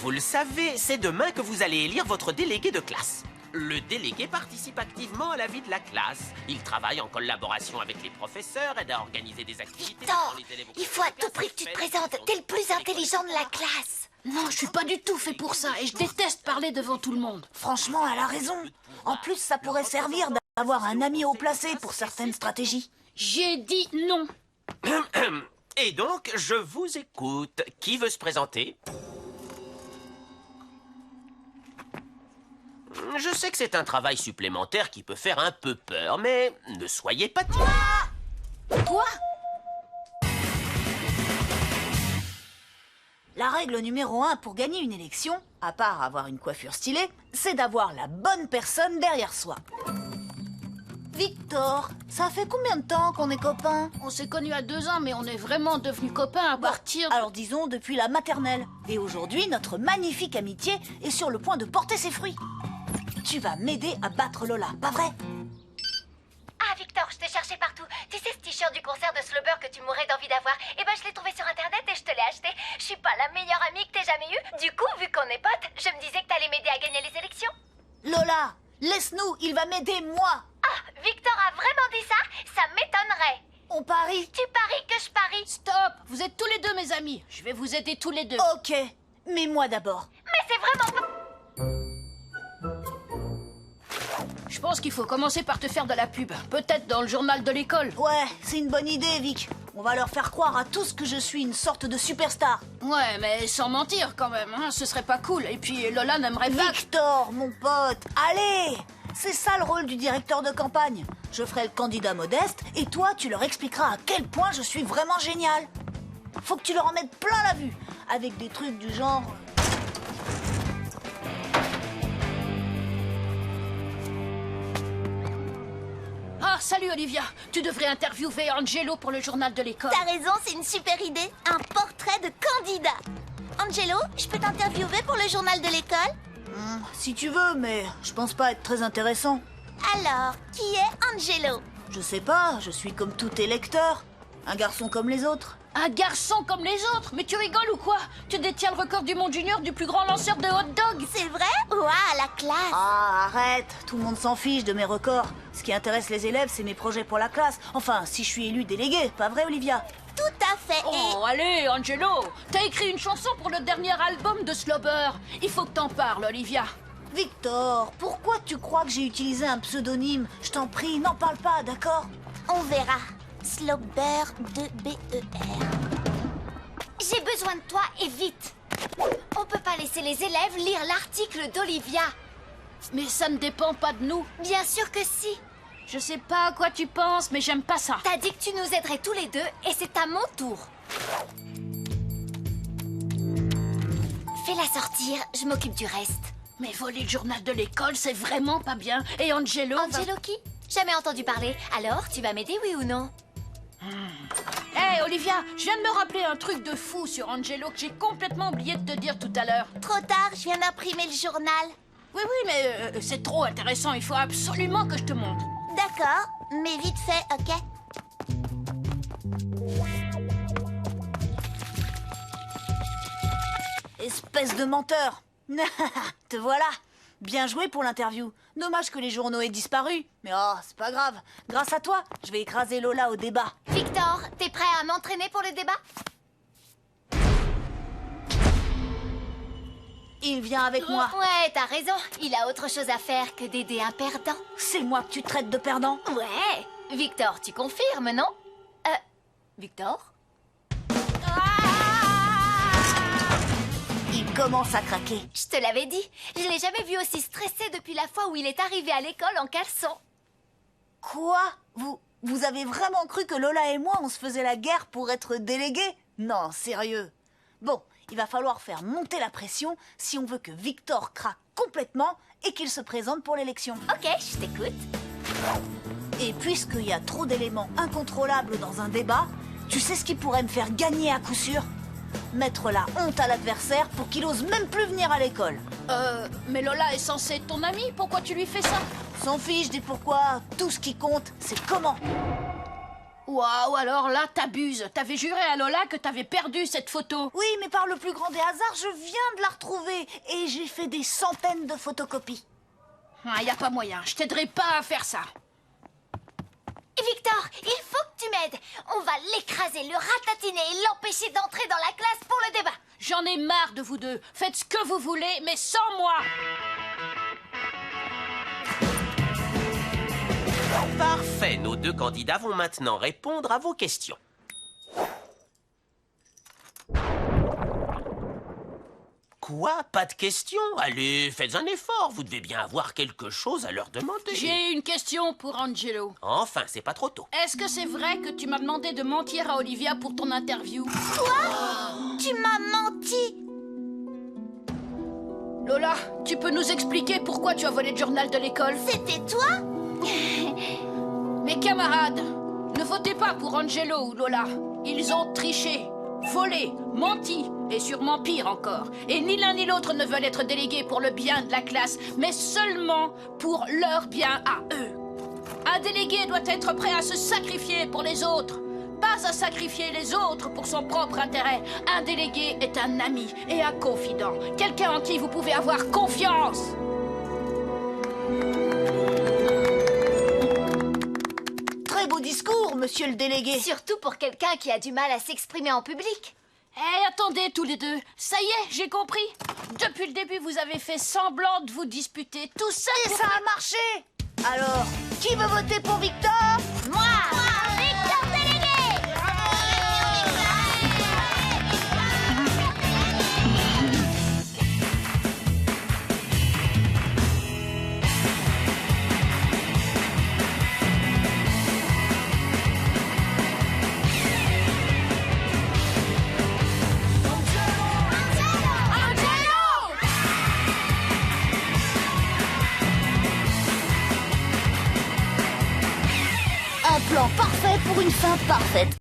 Vous le savez, c'est demain que vous allez élire votre délégué de classe. Le délégué participe activement à la vie de la classe. Il travaille en collaboration avec les professeurs, aide à organiser des activités... Victor, il faut à tout prix que tu te présentes. T'es le plus intelligent de la classe. Non, je suis pas du tout fait pour ça et je déteste parler devant tout le monde. Franchement, elle a raison. En plus, ça pourrait servir d'avoir un ami haut placé pour certaines stratégies. J'ai dit non. Et donc, je vous écoute. Qui veut se présenter? Je sais que c'est un travail supplémentaire qui peut faire un peu peur, mais ne soyez pas timide. Quoi? La règle numéro 1 pour gagner une élection, à part avoir une coiffure stylée, c'est d'avoir la bonne personne derrière soi. Victor, ça fait combien de temps qu'on est copains? On s'est connus à 2 ans, mais on est vraiment devenus copains à partir... Alors disons depuis la maternelle. Et aujourd'hui, notre magnifique amitié est sur le point de porter ses fruits. Tu vas m'aider à battre Lola, pas vrai? Ah, Victor, je te cherchais partout. Tu sais ce t-shirt du concert de Slobber que tu mourrais d'envie d'avoir? Eh ben, je l'ai trouvé sur Internet et je te l'ai acheté. Je suis pas la meilleure amie que t'aies jamais eue. Du coup, vu qu'on est potes, je me disais que t'allais m'aider à gagner les élections. Lola, laisse-nous, il va m'aider, moi. Ah, Victor a vraiment dit ça? Ça m'étonnerait. On parie? Tu paries que je parie? Stop! Vous êtes tous les deux mes amis. Je vais vous aider tous les deux. Ok, mais moi d'abord. Mais c'est vraiment pas... Je pense qu'il faut commencer par te faire de la pub. Peut-être dans le journal de l'école. Ouais, c'est une bonne idée, Vic. On va leur faire croire à tous que je suis une sorte de superstar. Ouais, mais sans mentir quand même, hein, ce serait pas cool. Et puis Lola n'aimerait pas... Victor, mon pote, allez! C'est ça le rôle du directeur de campagne. Je ferai le candidat modeste et toi, tu leur expliqueras à quel point je suis vraiment génial. Faut que tu leur en mettes plein la vue, avec des trucs du genre... Ah, salut Olivia. Tu devrais interviewer Angelo pour le journal de l'école. T'as raison, c'est une super idée. Un portrait de candidat. Angelo, je peux t'interviewer pour le journal de l'école? Si tu veux, mais je pense pas être très intéressant. Alors, qui est Angelo? Je sais pas, je suis comme tout électeur. Un garçon comme les autres. Un garçon comme les autres? Mais tu rigoles ou quoi? Tu détiens le record du monde junior du plus grand lanceur de hot dog. C'est vrai? Ouah, la classe. Ah, arrête, tout le monde s'en fiche de mes records. Ce qui intéresse les élèves, c'est mes projets pour la classe. Enfin, si je suis élu délégué, pas vrai, Olivia? Tout à fait. Oh, allez, Angelo. T'as écrit une chanson pour le dernier album de Slobber. Il faut que t'en parles, Olivia. Victor, pourquoi tu crois que j'ai utilisé un pseudonyme? Je t'en prie, n'en parle pas, d'accord? On verra. Slobber de B-E-R. J'ai besoin de toi et vite. On peut pas laisser les élèves lire l'article d'Olivia. Mais ça ne dépend pas de nous. Bien sûr que si. Je sais pas à quoi tu penses, mais j'aime pas ça. T'as dit que tu nous aiderais tous les deux et c'est à mon tour. Fais-la sortir, je m'occupe du reste. Mais voler le journal de l'école, c'est vraiment pas bien. Et Angelo... Angelo qui? Jamais entendu parler. Alors, tu vas m'aider, oui ou non? Hé, Olivia, je viens de me rappeler un truc de fou sur Angelo que j'ai complètement oublié de te dire tout à l'heure. Trop tard, je viens d'imprimer le journal. Oui, mais c'est trop intéressant. Il faut absolument que je te montre. D'accord, mais vite fait, ok? Espèce de menteur. Te voilà. Bien joué pour l'interview. Dommage que les journaux aient disparu. Mais oh, c'est pas grave. Grâce à toi, je vais écraser Lola au débat. Victor, t'es prêt à m'entraîner pour le débat? Il vient avec moi. Ouais, t'as raison. Il a autre chose à faire que d'aider un perdant. C'est moi que tu traites de perdant. Ouais. Victor, tu confirmes, non? Victor? Il commence à craquer. Je te l'avais dit. Je l'ai jamais vu aussi stressé depuis la fois où il est arrivé à l'école en caleçon. Quoi? Vous avez vraiment cru que Lola et moi, on se faisait la guerre pour être délégués? Non, sérieux. Bon, il va falloir faire monter la pression si on veut que Victor craque complètement et qu'il se présente pour l'élection. Ok, je t'écoute. Et puisqu'il y a trop d'éléments incontrôlables dans un débat, tu sais ce qui pourrait me faire gagner à coup sûr? Mettre la honte à l'adversaire pour qu'il ose même plus venir à l'école. Mais Lola est censée être ton amie. Pourquoi tu lui fais ça? S'en fiche des pourquoi. Tout ce qui compte, c'est comment. Waouh, alors là, t'abuses. T'avais juré à Lola que t'avais perdu cette photo. Oui, mais par le plus grand des hasards, je viens de la retrouver. Et j'ai fait des centaines de photocopies. Ah, y a pas moyen, je t'aiderai pas à faire ça. Victor, il faut que tu m'aides. On va l'écraser, le ratatiner et l'empêcher d'entrer dans la classe pour le débat. J'en ai marre de vous deux. Faites ce que vous voulez, mais sans moi. Parfait, nos deux candidats vont maintenant répondre à vos questions. Quoi? Pas de questions? Allez, faites un effort, vous devez bien avoir quelque chose à leur demander. J'ai une question pour Angelo. Enfin, c'est pas trop tôt. Est-ce que c'est vrai que tu m'as demandé de mentir à Olivia pour ton interview? Tu m'as menti. Lola, tu peux nous expliquer pourquoi tu as volé le journal de l'école? C'était toi? Mes camarades, ne votez pas pour Angelo ou Lola. Ils ont triché, volé, menti, et sûrement pire encore. Et ni l'un ni l'autre ne veulent être délégués pour le bien de la classe, mais seulement pour leur bien à eux. Un délégué doit être prêt à se sacrifier pour les autres, pas à sacrifier les autres pour son propre intérêt. Un délégué est un ami et un confident, quelqu'un en qui vous pouvez avoir confiance. Très beau discours, monsieur le délégué. Surtout pour quelqu'un qui a du mal à s'exprimer en public. Hé, attendez tous les deux. Ça y est, j'ai compris. Depuis le début, vous avez fait semblant de vous disputer. Tout ça Et pour- ça a marché. Alors, qui veut voter pour Victor? Moi, Victor délégué. Un plan parfait pour une fin parfaite.